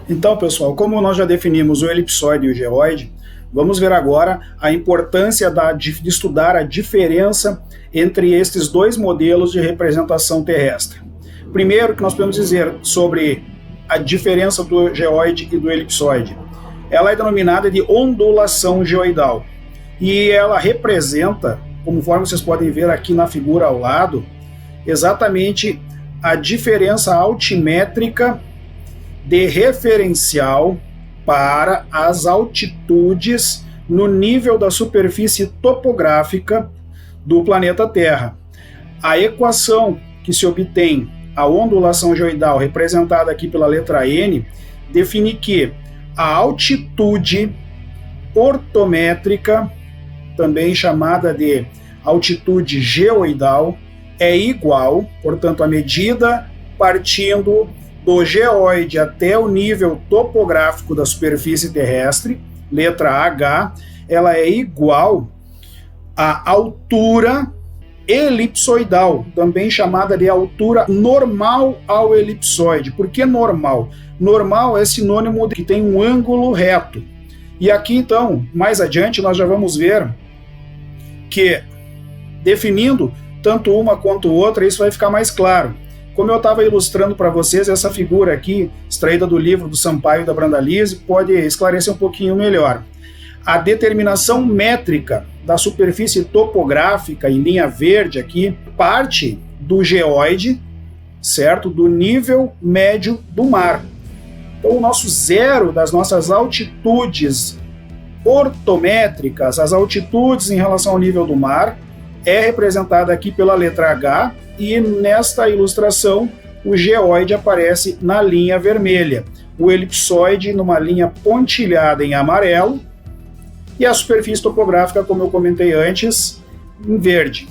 Então, pessoal, como nós já definimos o elipsoide e o geoide, vamos ver agora a importância de estudar a diferença entre estes dois modelos de representação terrestre. Primeiro, que nós podemos dizer sobre a diferença do geoide e do elipsoide. Ela é denominada de ondulação geoidal e ela representa, conforme vocês podem ver aqui na figura ao lado, exatamente a diferença altimétrica de referencial para as altitudes no nível da superfície topográfica do planeta Terra. A equação que se obtém a ondulação geoidal, representada aqui pela letra N, define que a altitude ortométrica, também chamada de altitude geoidal, é igual, portanto, a medida partindo do geoide até o nível topográfico da superfície terrestre, letra H, ela é igual à altura elipsoidal, também chamada de altura normal ao elipsoide. Por que normal? Normal é sinônimo de que tem um ângulo reto. E aqui, então, mais adiante, nós já vamos ver que, definindo tanto uma quanto outra, isso vai ficar mais claro. Como eu estava ilustrando para vocês, essa figura aqui, extraída do livro do Sampaio e da Brandalize, pode esclarecer um pouquinho melhor. A determinação métrica da superfície topográfica em linha verde aqui parte do geoide, certo? Do nível médio do mar. Então, o nosso zero das nossas altitudes ortométricas, as altitudes em relação ao nível do mar, é representada aqui pela letra H, e nesta ilustração o geoide aparece na linha vermelha, o elipsoide numa linha pontilhada em amarelo e a superfície topográfica, como eu comentei antes, em verde.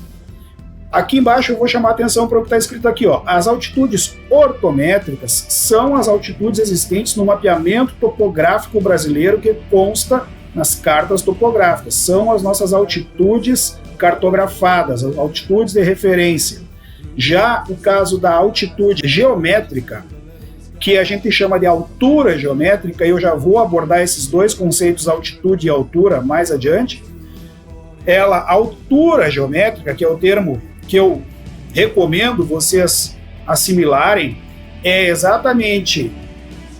Aqui embaixo eu vou chamar a atenção para o que está escrito aqui, ó. As altitudes ortométricas são as altitudes existentes no mapeamento topográfico brasileiro que consta nas cartas topográficas. São as nossas altitudes cartografadas, as altitudes de referência. Já o caso da altitude geométrica, que a gente chama de altura geométrica, e eu já vou abordar esses dois conceitos, altitude e altura, mais adiante. A altura geométrica, que é o termo que eu recomendo vocês assimilarem, é exatamente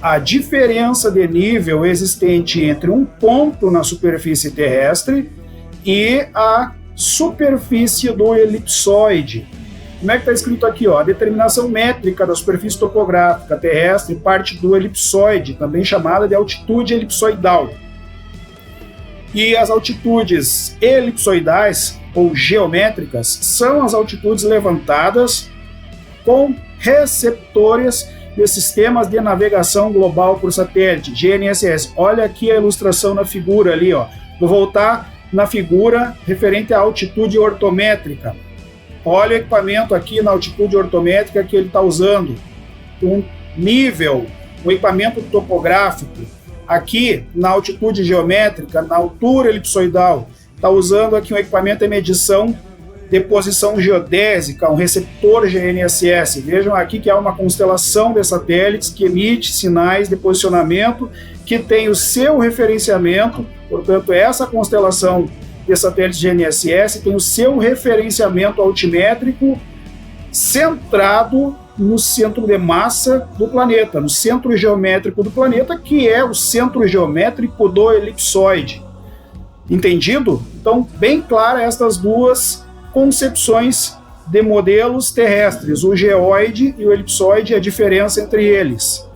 a diferença de nível existente entre um ponto na superfície terrestre e a superfície do elipsoide. Como é que está escrito aqui? Ó? A determinação métrica da superfície topográfica terrestre parte do elipsoide, também chamada de altitude elipsoidal. E as altitudes elipsoidais, ou geométricas, são as altitudes levantadas com receptores de sistemas de navegação global por satélite, GNSS. Olha aqui a ilustração na figura ali, ó. Vou voltar na figura referente à altitude ortométrica. Olha o equipamento aqui na altitude ortométrica que ele está usando. Um nível, um equipamento topográfico. Aqui, na altitude geométrica, na altura elipsoidal, está usando aqui um equipamento de medição de posição geodésica, um receptor GNSS. Vejam aqui que há uma constelação de satélites que emite sinais de posicionamento, que tem o seu referenciamento, portanto, essa constelação de satélites GNSS tem o seu referenciamento altimétrico centrado no centro de massa do planeta, no centro geométrico do planeta, que é o centro geométrico do elipsoide. Entendido? Então, bem claras estas duas concepções de modelos terrestres, o geoide e o elipsoide, e a diferença entre eles.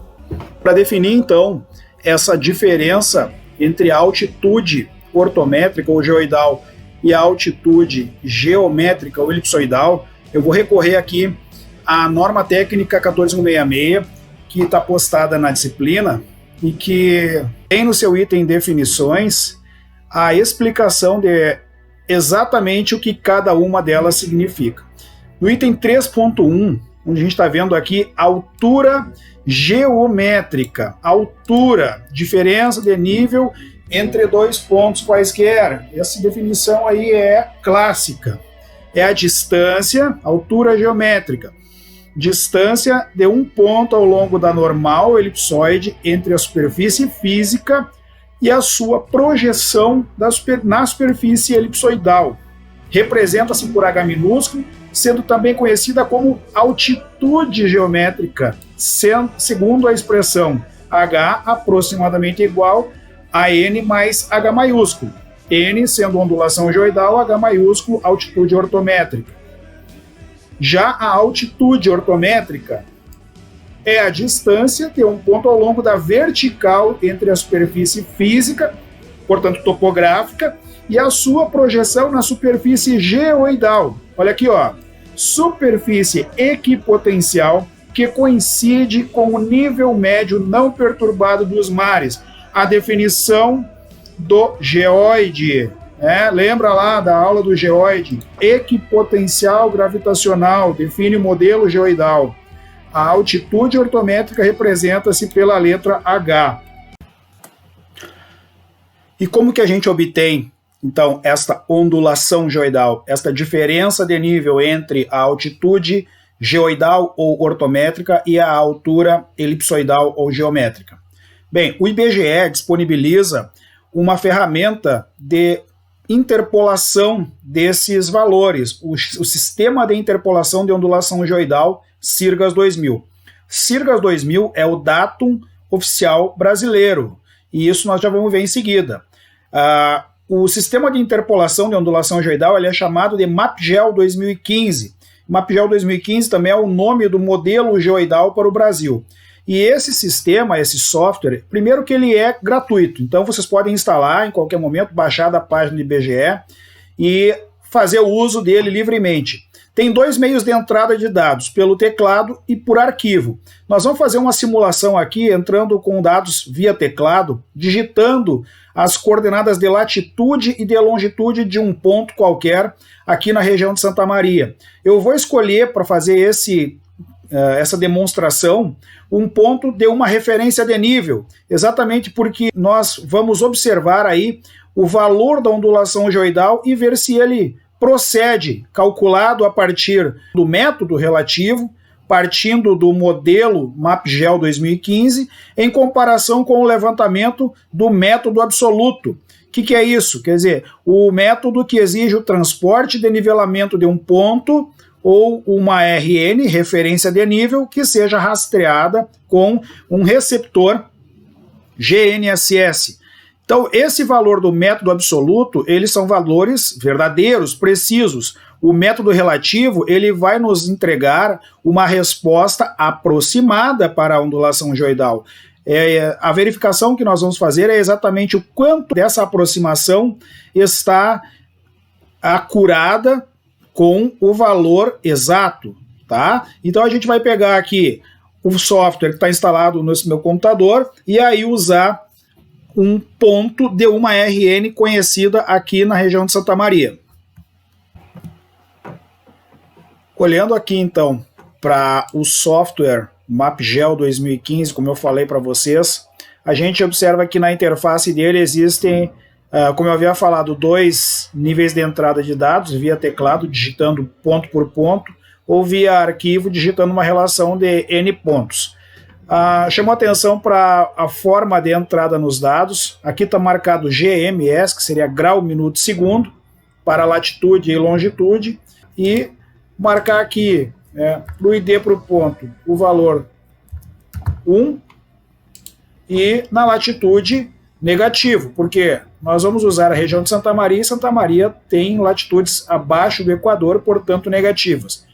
Para definir, então, essa diferença entre a altitude ortométrica ou geoidal e a altitude geométrica ou elipsoidal, eu vou recorrer aqui à norma técnica 14166, que está postada na disciplina e que tem no seu item definições a explicação de exatamente o que cada uma delas significa. No item 3.1, onde a gente está vendo aqui altura geométrica, altura, diferença de nível entre dois pontos quaisquer. Essa definição aí é clássica. É a distância, altura geométrica, distância de um ponto ao longo da normal elipsoide entre a superfície física e a sua projeção na superfície elipsoidal. Representa-se por h minúsculo, sendo também conhecida como altitude geométrica, segundo a expressão h aproximadamente igual a n mais h maiúsculo. N sendo ondulação geoidal, h maiúsculo, altitude ortométrica. Já a altitude ortométrica é a distância de um ponto ao longo da vertical entre a superfície física, portanto topográfica, e a sua projeção na superfície geoidal. Olha aqui, ó, superfície equipotencial que coincide com o nível médio não perturbado dos mares. A definição do geoide, lembra lá da aula do geoide? Equipotencial gravitacional, define o modelo geoidal. A altitude ortométrica representa-se pela letra H. E como que a gente obtém, então, esta ondulação geoidal, esta diferença de nível entre a altitude geoidal ou ortométrica e a altura elipsoidal ou geométrica? Bem, o IBGE disponibiliza uma ferramenta de interpolação desses valores, o sistema de interpolação de ondulação geoidal CIRGAS 2000. CIRGAS 2000 é o datum oficial brasileiro, e isso nós já vamos ver em seguida. O sistema de interpolação de ondulação geoidal ele é chamado de MapGeol 2015. MapGeol 2015 também é o nome do modelo geoidal para o Brasil. E esse sistema, esse software, primeiro que ele é gratuito, então vocês podem instalar em qualquer momento, baixar da página do IBGE e fazer o uso dele livremente. Tem dois meios de entrada de dados, pelo teclado e por arquivo. Nós vamos fazer uma simulação aqui, entrando com dados via teclado, digitando as coordenadas de latitude e de longitude de um ponto qualquer aqui na região de Santa Maria. Eu vou escolher para fazer essa demonstração um ponto de uma referência de nível, exatamente porque nós vamos observar aí o valor da ondulação geoidal e ver se ele procede, calculado a partir do método relativo, partindo do modelo MapGeol 2015, em comparação com o levantamento do método absoluto. O que é isso? Quer dizer, o método que exige o transporte de nivelamento de um ponto ou uma RN, referência de nível, que seja rastreada com um receptor GNSS. Então, esse valor do método absoluto, eles são valores verdadeiros, precisos. O método relativo, ele vai nos entregar uma resposta aproximada para a ondulação geoidal. A verificação que nós vamos fazer é exatamente o quanto dessa aproximação está acurada com o valor exato, tá? Então a gente vai pegar aqui o software que está instalado nesse meu computador e aí usar um ponto de uma RN conhecida aqui na região de Santa Maria. Olhando aqui então para o software MapGeol 2015, como eu falei para vocês, a gente observa que na interface dele existem, como eu havia falado, dois níveis de entrada de dados, via teclado, digitando ponto por ponto, ou via arquivo, digitando uma relação de N pontos. Chamou atenção para a forma de entrada nos dados. Aqui está marcado GMS, que seria grau, minuto, segundo, para latitude e longitude, e marcar aqui, para o ID para o ponto, o valor 1, e na latitude negativo, porque nós vamos usar a região de Santa Maria, e Santa Maria tem latitudes abaixo do Equador, portanto negativas.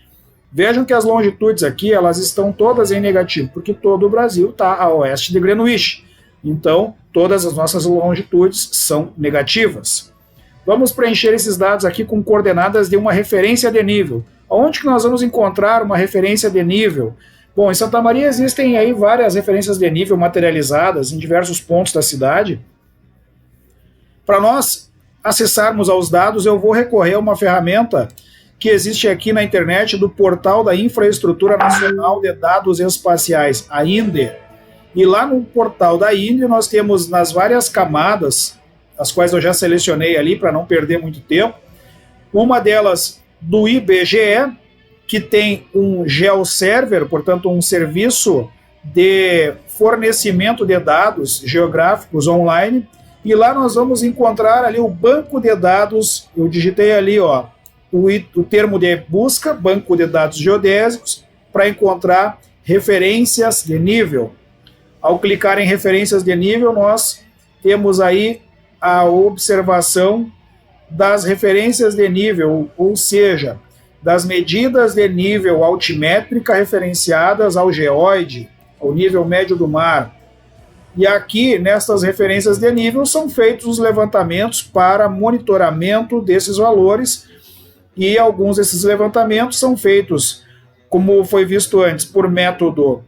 Vejam que as longitudes aqui, elas estão todas em negativo, porque todo o Brasil está a oeste de Greenwich. Então, todas as nossas longitudes são negativas. Vamos preencher esses dados aqui com coordenadas de uma referência de nível. Onde que nós vamos encontrar uma referência de nível? Bom, em Santa Maria existem aí várias referências de nível materializadas em diversos pontos da cidade. Para nós acessarmos aos dados, eu vou recorrer a uma ferramenta que existe aqui na internet do Portal da Infraestrutura Nacional de Dados Espaciais, a INDE. E lá no portal da INDE nós temos nas várias camadas, as quais eu já selecionei ali para não perder muito tempo, uma delas do IBGE, que tem um GeoServer, portanto um serviço de fornecimento de dados geográficos online, e lá nós vamos encontrar ali o banco de dados. Eu digitei ali o termo de busca, banco de dados geodésicos, para encontrar referências de nível. Ao clicar em referências de nível, nós temos aí a observação das referências de nível, ou seja, das medidas de nível altimétrica referenciadas ao geóide, ao nível médio do mar. E aqui, nessas referências de nível, são feitos os levantamentos para monitoramento desses valores, e alguns desses levantamentos são feitos, como foi visto antes, por método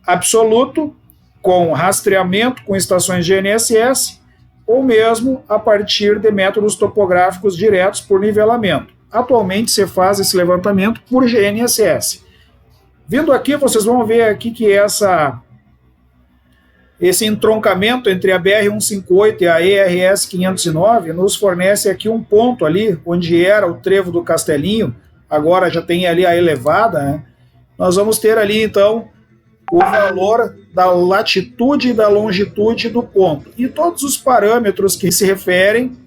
absoluto, com rastreamento com estações GNSS, ou mesmo a partir de métodos topográficos diretos por nivelamento. Atualmente se faz esse levantamento por GNSS. Vindo aqui, vocês vão ver aqui que esse entroncamento entre a BR-158 e a ERS-509 nos fornece aqui um ponto ali, onde era o trevo do Castelinho, agora já tem ali a elevada, né? Nós vamos ter ali, então, o valor da latitude e da longitude do ponto, e todos os parâmetros que se referem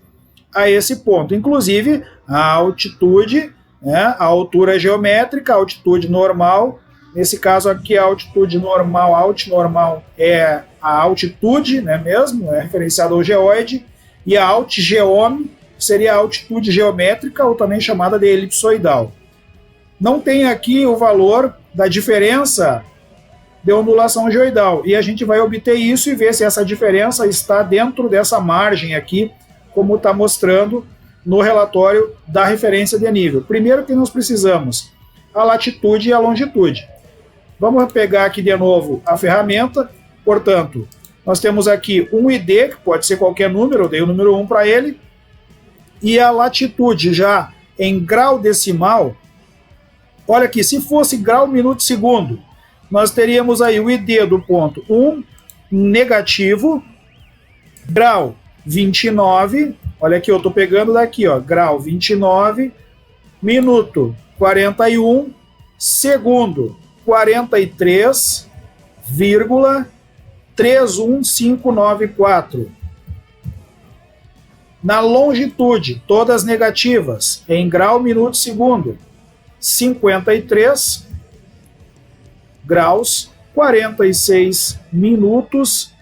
a esse ponto, inclusive a altitude, né, a altura geométrica, a altitude normal. Nesse caso aqui, a altitude normal, altinormal, é a altitude, né, mesmo, é referenciada ao geóide, e a altigeome seria a altitude geométrica, ou também chamada de elipsoidal. Não tem aqui o valor da diferença de ondulação geoidal, e a gente vai obter isso e ver se essa diferença está dentro dessa margem aqui, como está mostrando no relatório da referência de nível. Primeiro que nós precisamos a latitude e a longitude. Vamos pegar aqui de novo a ferramenta. Portanto, nós temos aqui um ID, que pode ser qualquer número, eu dei o número 1 para ele, e a latitude já em grau decimal. Olha aqui, se fosse grau minuto segundo, nós teríamos aí o ID do ponto 1 negativo, grau 29, olha aqui, eu estou pegando daqui, ó, grau 29, minuto 41, segundo 43,31594. Na longitude, todas negativas, em grau minuto segundo, 53 graus, 46 minutos,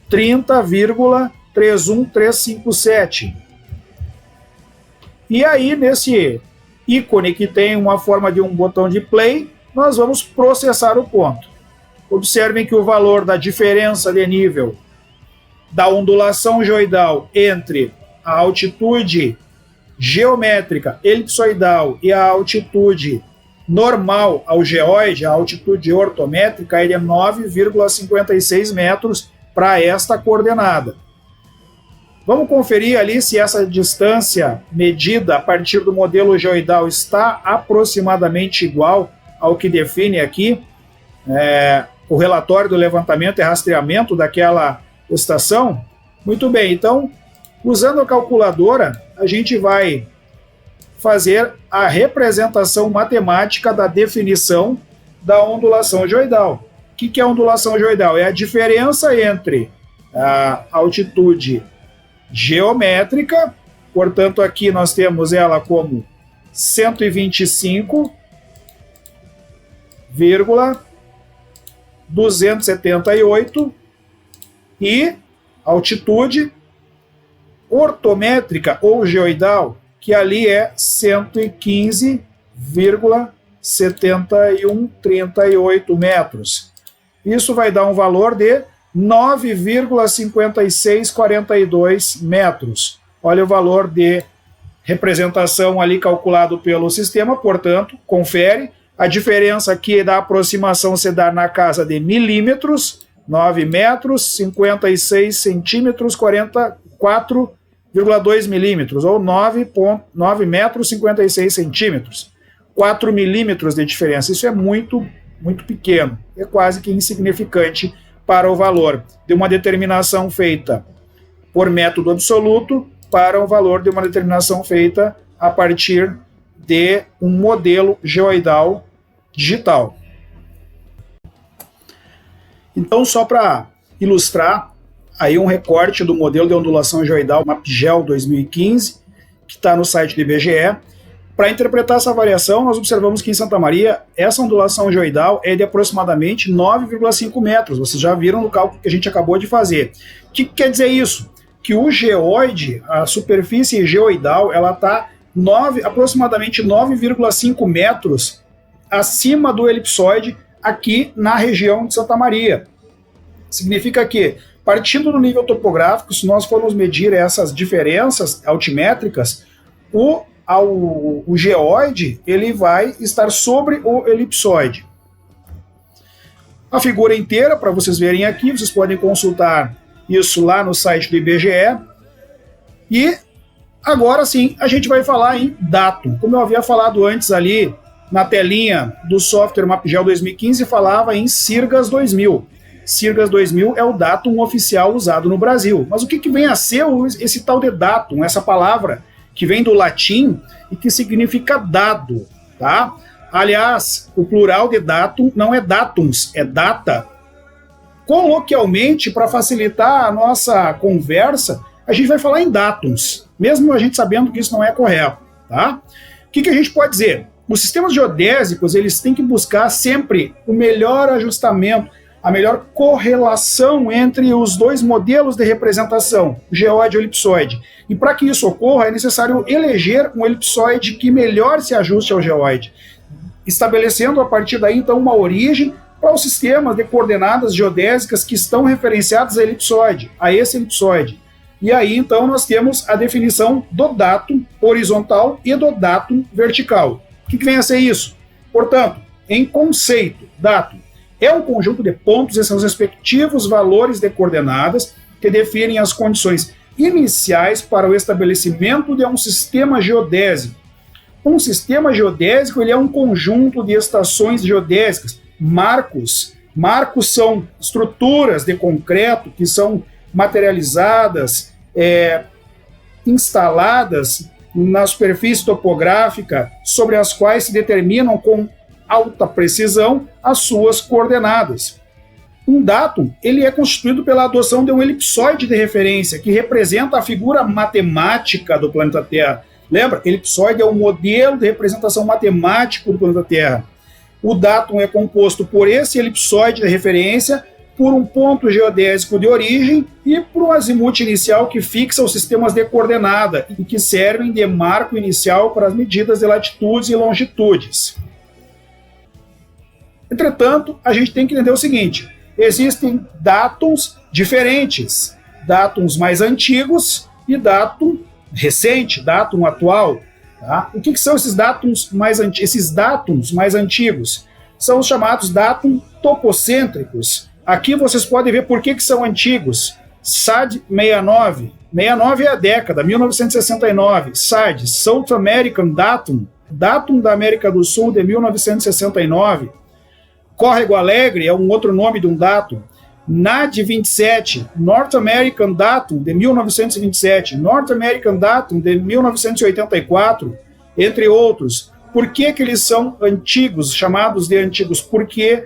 30,31357. E aí, nesse ícone que tem uma forma de um botão de play, nós vamos processar o ponto. Observem que o valor da diferença de nível da ondulação geoidal entre a altitude geométrica elipsoidal e a altitude normal ao geóide, a altitude ortométrica, ele é 9,56 metros para esta coordenada. Vamos conferir ali se essa distância medida a partir do modelo geoidal está aproximadamente igual ao que define aqui o relatório do levantamento e rastreamento daquela estação. Muito bem, então, usando a calculadora, a gente vai fazer a representação matemática da definição da ondulação geoidal. O que é a ondulação geoidal? É a diferença entre a altitude geométrica, portanto aqui nós temos ela como 125,278 e altitude ortométrica ou geoidal, que ali é 115,7138 metros. Isso vai dar um valor de 9,5642 metros. Olha o valor de representação ali calculado pelo sistema, portanto, confere. A diferença aqui da aproximação se dá na casa de milímetros, 9 metros, 56 centímetros, 44,2 milímetros, ou 9 metros, 56 centímetros. 4 milímetros de diferença. Isso é muito, muito pequeno. É quase que insignificante para o valor de uma determinação feita por método absoluto para o valor de uma determinação feita a partir de um modelo geoidal digital. Então, só para ilustrar, aí um recorte do modelo de ondulação geoidal MapGeol 2015, que está no site do IBGE. Para interpretar essa variação, nós observamos que em Santa Maria, essa ondulação geoidal é de aproximadamente 9,5 metros. Vocês já viram no cálculo que a gente acabou de fazer. O que quer dizer isso? Que o geoide, a superfície geoidal, ela está aproximadamente 9,5 metros acima do elipsoide aqui na região de Santa Maria. Significa que, partindo do nível topográfico, se nós formos medir essas diferenças altimétricas, o geoide ele vai estar sobre o elipsoide. A figura inteira, para vocês verem aqui, vocês podem consultar isso lá no site do IBGE. E agora sim, a gente vai falar em datum. Como eu havia falado antes ali, na telinha do software MapGeol 2015, falava em Sirgas 2000. Sirgas 2000 é o datum oficial usado no Brasil. Mas o que vem a ser esse tal de datum, essa palavra que vem do latim e que significa dado, tá? Aliás, o plural de datum não é datums, é data. Coloquialmente, para facilitar a nossa conversa, a gente vai falar em datums, mesmo a gente sabendo que isso não é correto, tá? O que a gente pode dizer? Os sistemas geodésicos, eles têm que buscar sempre o melhor ajustamento, a melhor correlação entre os dois modelos de representação, geoide e elipsoide. E para que isso ocorra, é necessário eleger um elipsoide que melhor se ajuste ao geoide, estabelecendo a partir daí, então, uma origem para os sistemas de coordenadas geodésicas que estão referenciados a esse elipsoide. E aí, então, nós temos a definição do datum horizontal e do datum vertical. O que vem a ser isso? Portanto, em conceito, datum é um conjunto de pontos e seus respectivos valores de coordenadas que definem as condições iniciais para o estabelecimento de um sistema geodésico. Um sistema geodésico ele é um conjunto de estações geodésicas, marcos. Marcos são estruturas de concreto que são materializadas, instaladas na superfície topográfica, sobre as quais se determinam com alta precisão as suas coordenadas. Um datum ele é constituído pela adoção de um elipsoide de referência, que representa a figura matemática do planeta Terra. Lembra? Elipsoide é um modelo de representação matemático do planeta Terra. O datum é composto por esse elipsoide de referência, por um ponto geodésico de origem e por um azimuth inicial que fixa os sistemas de coordenada e que servem de marco inicial para as medidas de latitudes e longitudes. Entretanto, a gente tem que entender o seguinte: existem datums diferentes, datums mais antigos e datum recente, datum atual. Tá? O que são esses datums mais antigos? Esses datums mais antigos são os chamados datums topocêntricos. Aqui vocês podem ver por que são antigos. SAD 69, 69 é a década, 1969. SAD, South American Datum, datum da América do Sul de 1969. Córrego Alegre é um outro nome de um datum. NAD 27, North American Datum de 1927, North American Datum de 1984, entre outros. Por que eles são antigos, chamados de antigos? Porque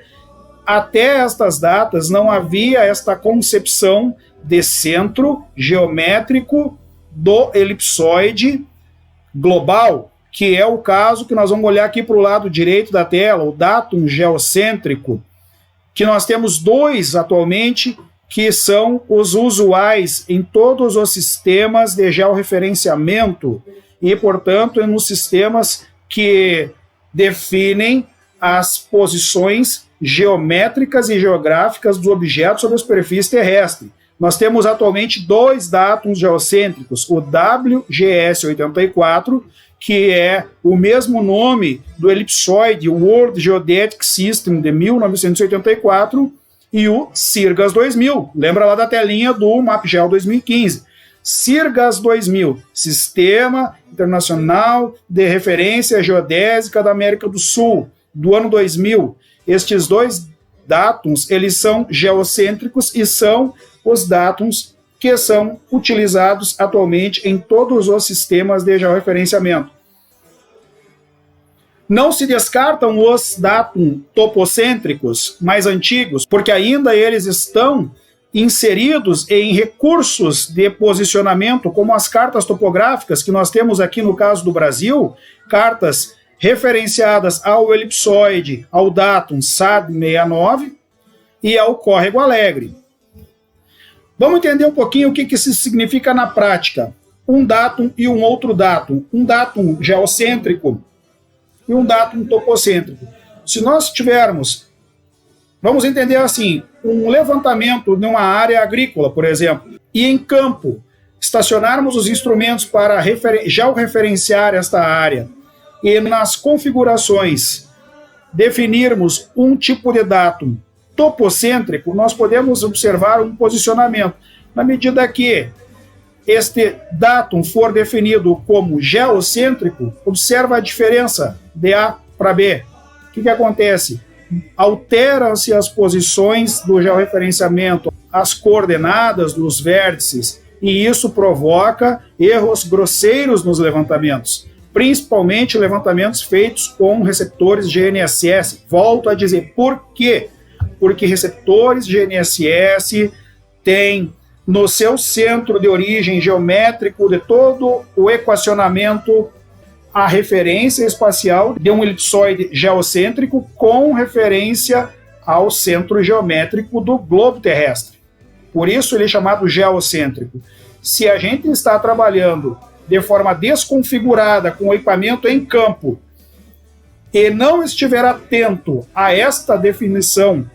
até estas datas não havia esta concepção de centro geométrico do elipsoide global, que é o caso que nós vamos olhar aqui para o lado direito da tela, o datum geocêntrico, que nós temos dois atualmente, que são os usuais em todos os sistemas de georreferenciamento e, portanto, nos sistemas que definem as posições geométricas e geográficas dos objetos sobre a superfície terrestre. Nós temos atualmente dois datums geocêntricos, o WGS-84, que é o mesmo nome do elipsoide World Geodetic System de 1984, e o Sirgas 2000. Lembra lá da telinha do MapGeol 2015. Sirgas 2000, Sistema Internacional de Referência Geodésica da América do Sul, do ano 2000. Estes dois datums, eles são geocêntricos e são os datums que são utilizados atualmente em todos os sistemas de georreferenciamento. Não se descartam os datum topocêntricos mais antigos, porque ainda eles estão inseridos em recursos de posicionamento, como as cartas topográficas que nós temos aqui no caso do Brasil, cartas referenciadas ao elipsoide, ao datum SAD 69 e ao córrego alegre. Vamos entender um pouquinho o que isso significa na prática. Um datum e um outro datum. Um datum geocêntrico e um datum topocêntrico. Se nós tivermos, vamos entender assim, um levantamento numa área agrícola, por exemplo, e em campo, estacionarmos os instrumentos para georreferenciar esta área e nas configurações definirmos um tipo de datum topocêntrico, nós podemos observar um posicionamento. Na medida que este datum for definido como geocêntrico, observa a diferença de A para B. O que acontece? Alteram-se as posições do georreferenciamento, as coordenadas dos vértices, e isso provoca erros grosseiros nos levantamentos, principalmente levantamentos feitos com receptores GNSS. Volto a dizer, por quê? Porque receptores GNSS têm no seu centro de origem geométrico de todo o equacionamento a referência espacial de um elipsoide geocêntrico com referência ao centro geométrico do globo terrestre. Por isso ele é chamado geocêntrico. Se a gente está trabalhando de forma desconfigurada com o equipamento em campo e não estiver atento a esta definição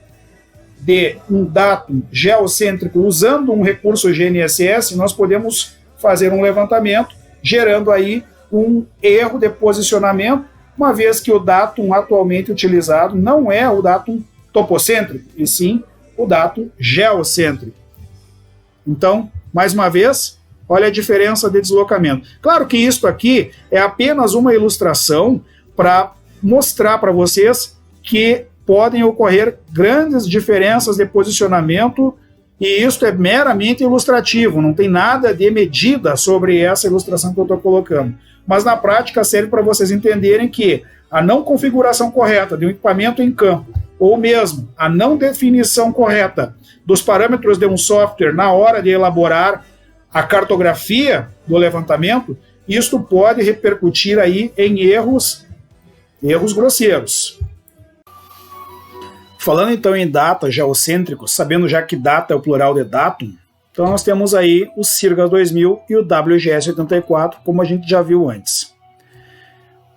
de um datum geocêntrico usando um recurso GNSS, nós podemos fazer um levantamento, gerando aí um erro de posicionamento, uma vez que o datum atualmente utilizado não é o datum topocêntrico, e sim o datum geocêntrico. Então, mais uma vez, olha a diferença de deslocamento. Claro que isso aqui é apenas uma ilustração para mostrar para vocês que podem ocorrer grandes diferenças de posicionamento, e isso é meramente ilustrativo, não tem nada de medida sobre essa ilustração que eu estou colocando. Mas na prática serve para vocês entenderem que a não configuração correta de um equipamento em campo, ou mesmo a não definição correta dos parâmetros de um software na hora de elaborar a cartografia do levantamento, isto pode repercutir aí em erros grosseiros. Falando então em data geocêntricos, sabendo já que data é o plural de datum, então nós temos aí o Sirgas 2000 e o WGS 84, como a gente já viu antes.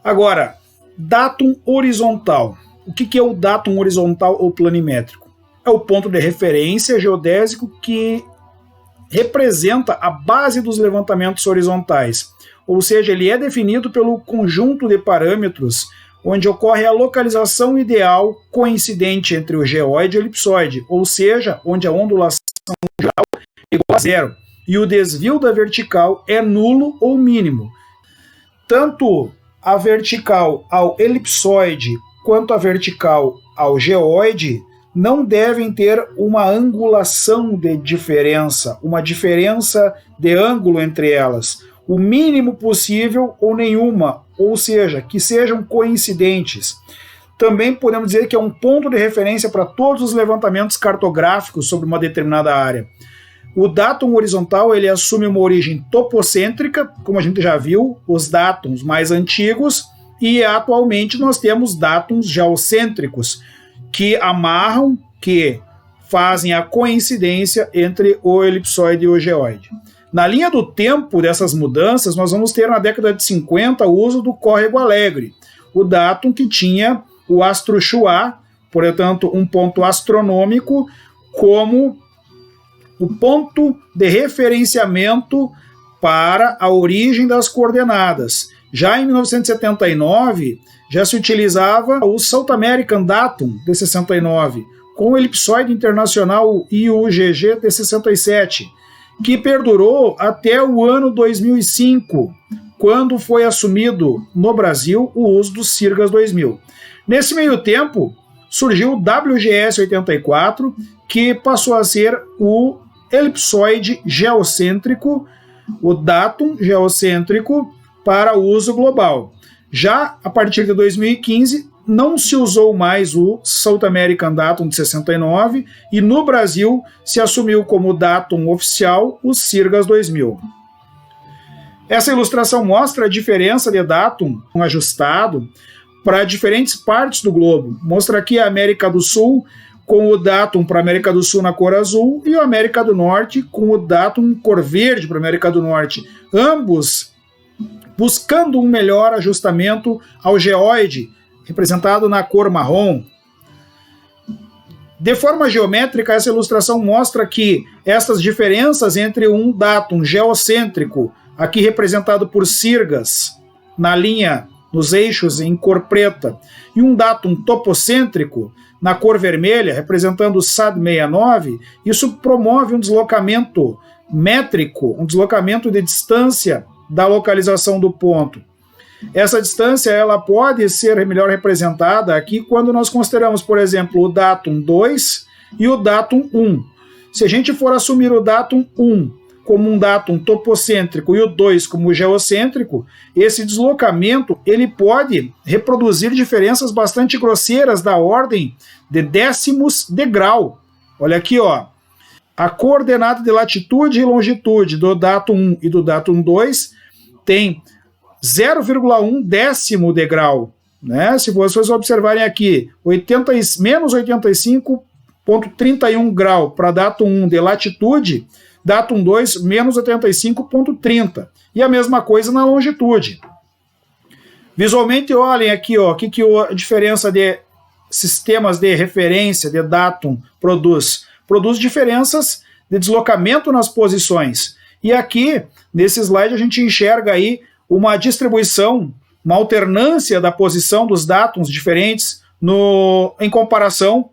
Agora, datum horizontal. O que é o datum horizontal ou planimétrico? É o ponto de referência geodésico que representa a base dos levantamentos horizontais, ou seja, ele é definido pelo conjunto de parâmetros onde ocorre a localização ideal coincidente entre o geóide e o elipsoide, ou seja, onde a ondulação geral é igual a zero, e o desvio da vertical é nulo ou mínimo. Tanto a vertical ao elipsoide quanto a vertical ao geóide não devem ter uma angulação de diferença, uma diferença de ângulo entre elas, o mínimo possível ou nenhuma, ou seja, que sejam coincidentes. Também podemos dizer que é um ponto de referência para todos os levantamentos cartográficos sobre uma determinada área. O datum horizontal ele assume uma origem topocêntrica, como a gente já viu, os datums mais antigos, e atualmente nós temos datums geocêntricos, que amarram, que fazem a coincidência entre o elipsoide e o geóide. Na linha do tempo dessas mudanças, nós vamos ter na década de 50 o uso do córrego alegre, o datum que tinha o astro Chua, portanto um ponto astronômico, como o ponto de referenciamento para a origem das coordenadas. Já em 1979, já se utilizava o South American Datum de 69, com o elipsoide internacional IUGG de 67, que perdurou até o ano 2005, quando foi assumido no Brasil o uso do Sirgas 2000. Nesse meio tempo, surgiu o WGS 84, que passou a ser o elipsoide geocêntrico, o datum geocêntrico para uso global. Já a partir de 2015, não se usou mais o South American Datum de 69 e no Brasil se assumiu como datum oficial o Sirgas 2000. Essa ilustração mostra a diferença de datum ajustado para diferentes partes do globo. Mostra aqui a América do Sul com o datum para a América do Sul na cor azul e a América do Norte com o datum cor verde para a América do Norte. Ambos buscando um melhor ajustamento ao geoide, representado na cor marrom. De forma geométrica, essa ilustração mostra que essas diferenças entre um datum geocêntrico, aqui representado por Sirgas, na linha, nos eixos em cor preta, e um datum topocêntrico, na cor vermelha, representando o SAD 69, isso promove um deslocamento métrico, um deslocamento de distância da localização do ponto. Essa distância ela pode ser melhor representada aqui quando nós consideramos, por exemplo, o datum 2 e o datum 1. Se a gente for assumir o datum 1 como um datum topocêntrico e o 2 como geocêntrico, esse deslocamento ele pode reproduzir diferenças bastante grosseiras da ordem de décimos de grau. Olha aqui, ó. A coordenada de latitude e longitude do datum 1 e do datum 2 tem 0,1 décimo de grau. Né? Se vocês observarem aqui, menos 85,31 grau para datum 1 de latitude, datum 2 menos 85,30. E a mesma coisa na longitude. Visualmente, olhem aqui ó, que a diferença de sistemas de referência de datum produz. Produz diferenças de deslocamento nas posições. E aqui, nesse slide, a gente enxerga aí uma distribuição, uma alternância da posição dos datums diferentes em comparação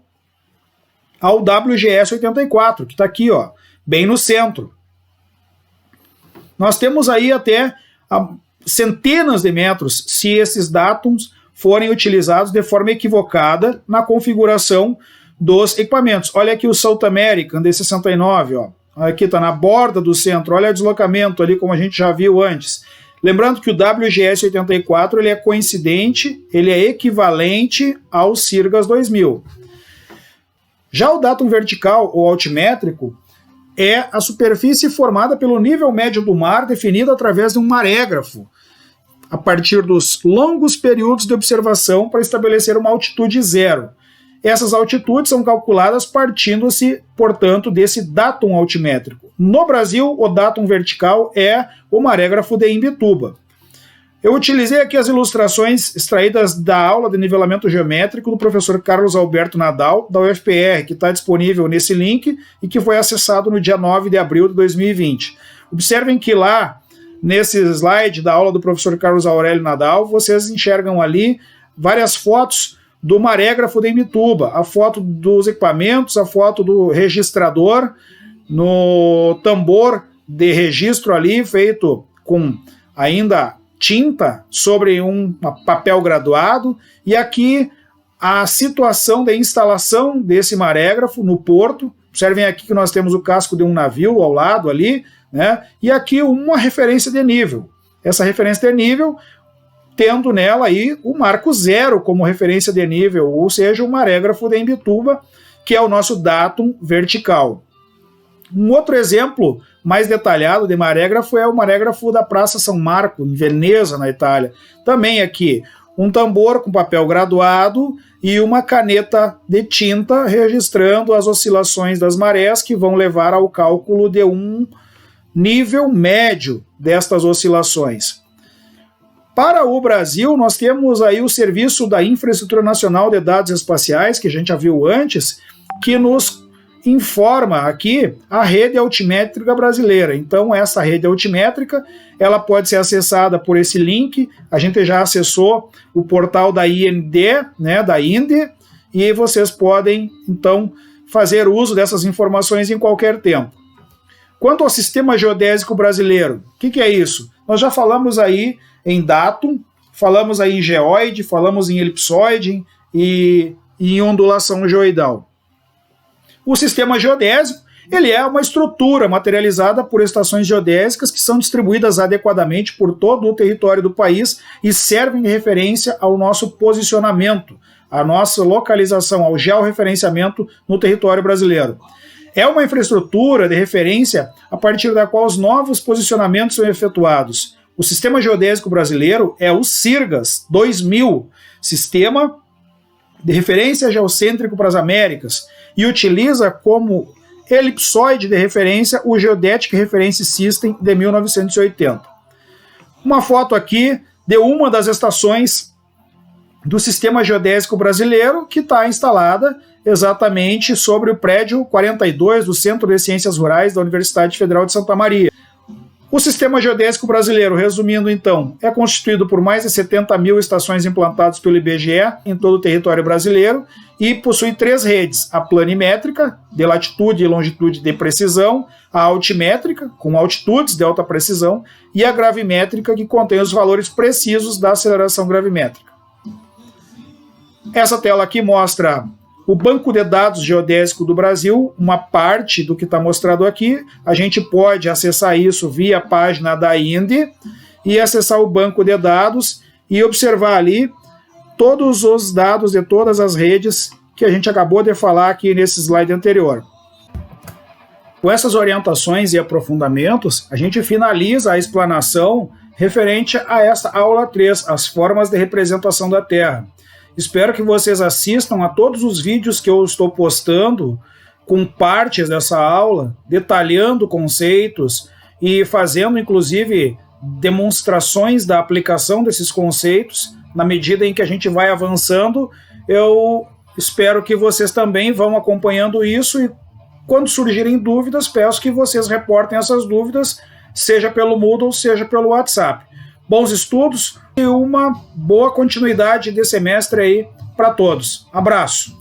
ao WGS 84, que está aqui, ó, bem no centro. Nós temos aí até centenas de metros se esses datums forem utilizados de forma equivocada na configuração dos equipamentos. Olha aqui o South American de 69, ó. Aqui está na borda do centro, olha o deslocamento ali como a gente já viu antes. Lembrando que o WGS 84 ele é coincidente, ele é equivalente ao Sirgas 2000. Já o datum vertical ou altimétrico é a superfície formada pelo nível médio do mar definido através de um marégrafo, a partir dos longos períodos de observação para estabelecer uma altitude zero. Essas altitudes são calculadas partindo-se, portanto, desse datum altimétrico. No Brasil, o datum vertical é o marégrafo de Imbituba. Eu utilizei aqui as ilustrações extraídas da aula de nivelamento geométrico do professor Carlos Alberto Nadal, da UFPR, que está disponível nesse link e que foi acessado no dia 9 de abril de 2020. Observem que lá, nesse slide da aula do professor Carlos Aurélio Nadal, vocês enxergam ali várias fotos do marégrafo de Imbituba, a foto dos equipamentos, a foto do registrador, no tambor de registro ali, feito com ainda tinta sobre um papel graduado, e aqui a situação de instalação desse marégrafo no porto. Observem aqui que nós temos o casco de um navio ao lado ali, né? E aqui uma referência de nível. Essa referência de nível tendo nela aí o marco zero como referência de nível, ou seja, o marégrafo de Imbituba, que é o nosso datum vertical. Um outro exemplo mais detalhado de marégrafo é o marégrafo da Praça São Marco, em Veneza, na Itália. Também aqui, um tambor com papel graduado e uma caneta de tinta registrando as oscilações das marés que vão levar ao cálculo de um nível médio destas oscilações. Para o Brasil, nós temos aí o Serviço da Infraestrutura Nacional de Dados Espaciais, que a gente já viu antes, que nos informa aqui a rede altimétrica brasileira. Então, essa rede altimétrica, ela pode ser acessada por esse link. A gente já acessou o portal da IND, né, da INDE, e vocês podem, então, fazer uso dessas informações em qualquer tempo. Quanto ao Sistema Geodésico Brasileiro, o que é isso? Nós já falamos aí em datum, falamos aí em geoide, falamos em elipsoide e em ondulação geoidal. O sistema geodésico Ele é uma estrutura materializada por estações geodésicas que são distribuídas adequadamente por todo o território do país e servem de referência ao nosso posicionamento, à nossa localização, ao georreferenciamento no território brasileiro. É uma infraestrutura de referência a partir da qual os novos posicionamentos são efetuados. O Sistema Geodésico Brasileiro é o SIRGAS 2000, Sistema de Referência Geocêntrico para as Américas, e utiliza como elipsoide de referência o Geodetic Reference System de 1980. Uma foto aqui de uma das estações do Sistema Geodésico Brasileiro, que está instalada exatamente sobre o prédio 42 do Centro de Ciências Rurais da Universidade Federal de Santa Maria. O Sistema Geodésico Brasileiro, resumindo então, é constituído por mais de 70 mil estações implantadas pelo IBGE em todo o território brasileiro e possui 3 redes: a planimétrica, de latitude e longitude de precisão, a altimétrica, com altitudes de alta precisão, e a gravimétrica, que contém os valores precisos da aceleração gravimétrica. Essa tela aqui mostra o Banco de Dados Geodésico do Brasil, uma parte do que está mostrado aqui. A gente pode acessar isso via a página da INDE e acessar o banco de dados e observar ali todos os dados de todas as redes que a gente acabou de falar aqui nesse slide anterior. Com essas orientações e aprofundamentos, a gente finaliza a explanação referente a esta aula 3, as formas de representação da Terra. Espero que vocês assistam a todos os vídeos que eu estou postando com partes dessa aula, detalhando conceitos e fazendo, inclusive, demonstrações da aplicação desses conceitos. Na medida em que a gente vai avançando, eu espero que vocês também vão acompanhando isso e, quando surgirem dúvidas, peço que vocês reportem essas dúvidas, seja pelo Moodle, seja pelo WhatsApp. Bons estudos e uma boa continuidade de semestre aí para todos. Abraço!